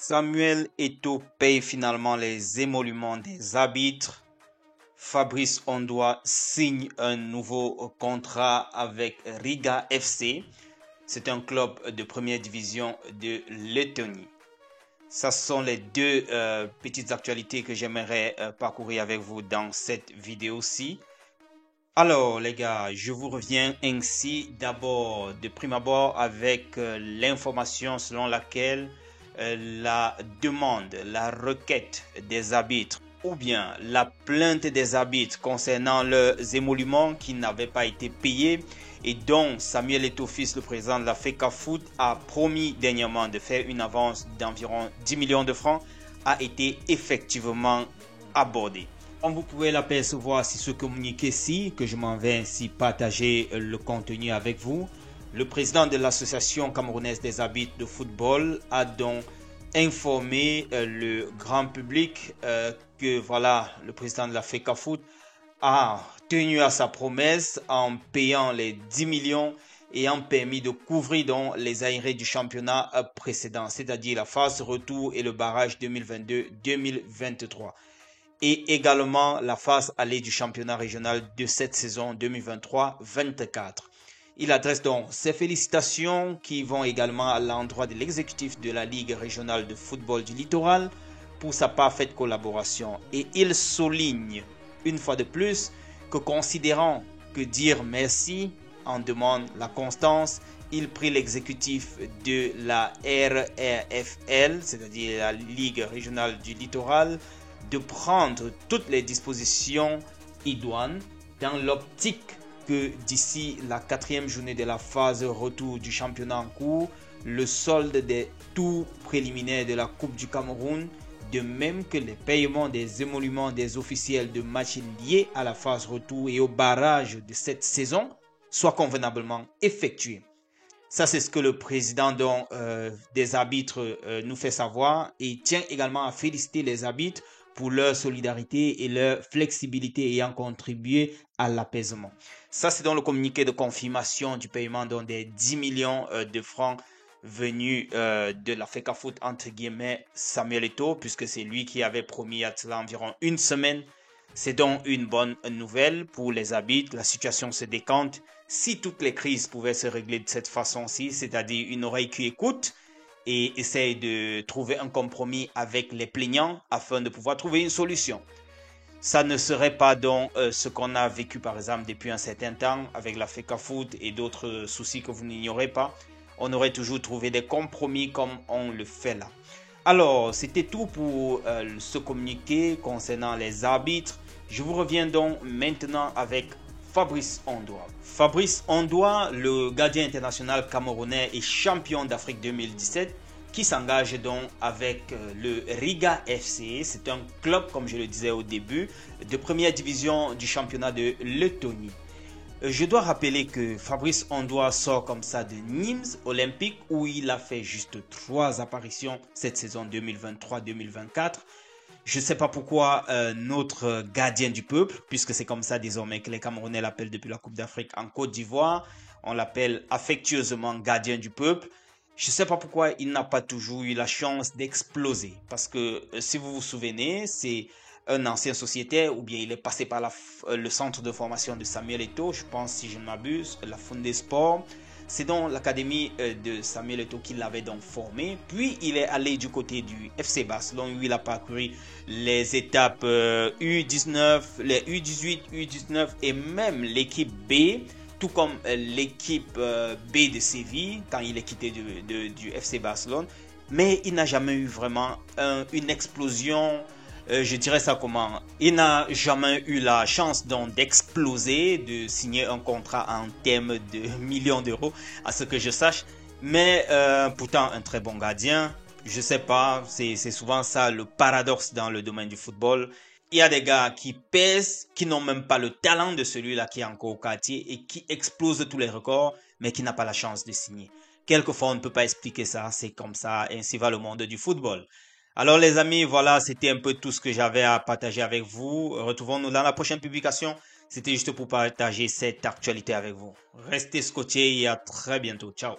Samuel Eto'o paye finalement les émoluments des arbitres. Fabrice Ondoa signe un nouveau contrat avec Riga FC. C'est un club de première division de Lettonie. Ce sont les deux petites actualités que j'aimerais parcourir avec vous dans cette vidéo-ci. Alors les gars, je vous reviens ainsi d'abord de prime abord avec l'information selon laquelle la demande, la requête des arbitres ou bien la plainte des arbitres concernant leurs émoluments qui n'avaient pas été payés et dont Samuel Eto'o, le président de la FECAFOOT, a promis dernièrement de faire une avance d'environ 10 millions de francs, a été effectivement abordée. Comme vous pouvez l'apercevoir sur ce communiqué-ci, que je m'en vais ainsi partager le contenu avec vous, le président de l'association camerounaise des arbitres de football a donc informé le grand public que voilà, le président de la FECAFOOT a tenu à sa promesse en payant les 10 millions ayant permis de couvrir donc les arriérés du championnat précédent, c'est-à-dire la phase retour et le barrage 2022-2023. Et également la phase aller du championnat régional de cette saison 2023-24. Il adresse donc ses félicitations qui vont également à l'endroit de l'exécutif de la Ligue régionale de football du littoral pour sa parfaite collaboration. Et il souligne une fois de plus que considérant que dire merci en demande la constance, il prie l'exécutif de la RRFL, c'est-à-dire la Ligue régionale du littoral, de prendre toutes les dispositions idoines dans l'optique que d'ici la 4e journée de la phase retour du championnat en cours, le solde des tours préliminaires de la Coupe du Cameroun, de même que les paiements des émoluments des officiels de matchs liés à la phase retour et au barrage de cette saison, soient convenablement effectués. Ça, c'est ce que le président des arbitres nous fait savoir et tient également à féliciter les arbitres pour leur solidarité et leur flexibilité ayant contribué à l'apaisement. Ça, c'est dans le communiqué de confirmation du paiement des 10 millions de francs venus de la FECAFOOT, entre guillemets, Samuel Eto'o, puisque c'est lui qui avait promis à cela environ une semaine. C'est donc une bonne nouvelle pour les arbitres. La situation se décante. Si toutes les crises pouvaient se régler de cette façon-ci, c'est-à-dire une oreille qui écoute et essaye de trouver un compromis avec les plaignants afin de pouvoir trouver une solution. Ça ne serait pas donc ce qu'on a vécu par exemple depuis un certain temps avec la FECAFOOT et d'autres soucis que vous n'ignorez pas. On aurait toujours trouvé des compromis comme on le fait là. Alors, c'était tout pour ce communiqué concernant les arbitres. Je vous reviens donc maintenant avec Fabrice Ondoa. Fabrice Ondoa, le gardien international camerounais et champion d'Afrique 2017, qui s'engage donc avec le Riga FC. C'est un club, comme je le disais au début, de première division du championnat de Lettonie. Je dois rappeler que Fabrice Ondoa sort comme ça de Nîmes Olympique où il a fait juste 3 apparitions cette saison 2023-2024. Je ne sais pas pourquoi notre gardien du peuple, puisque c'est comme ça désormais que les Camerounais l'appellent depuis la Coupe d'Afrique en Côte d'Ivoire, on l'appelle affectueusement gardien du peuple. Je ne sais pas pourquoi il n'a pas toujours eu la chance d'exploser. Parce que si vous vous souvenez, c'est un ancien sociétaire ou bien il est passé par le centre de formation de Samuel Eto'o, je pense si je ne m'abuse, la Fondé Sport. C'est donc l'académie de Samuel Eto'o qui l'avait donc formé. Puis il est allé du côté du FC Barcelone où il a parcouru les étapes U19, les U18, U19 et même l'équipe B, tout comme l'équipe B de Séville quand il est quitté du FC Barcelone. Mais il n'a jamais eu vraiment une explosion. Je dirais ça comment? Il n'a jamais eu la chance donc d'exploser, de signer un contrat en termes de millions d'euros, à ce que je sache. Mais pourtant un très bon gardien. Je sais pas, c'est souvent ça le paradoxe dans le domaine du football. Il y a des gars qui pèsent, qui n'ont même pas le talent de celui-là qui est encore au quartier et qui explose tous les records, mais qui n'a pas la chance de signer. Quelquefois, on ne peut pas expliquer ça, c'est comme ça, ainsi va le monde du football. Alors les amis, voilà, c'était un peu tout ce que j'avais à partager avec vous. Retrouvons-nous dans la prochaine publication. C'était juste pour partager cette actualité avec vous. Restez scotchés et à très bientôt. Ciao.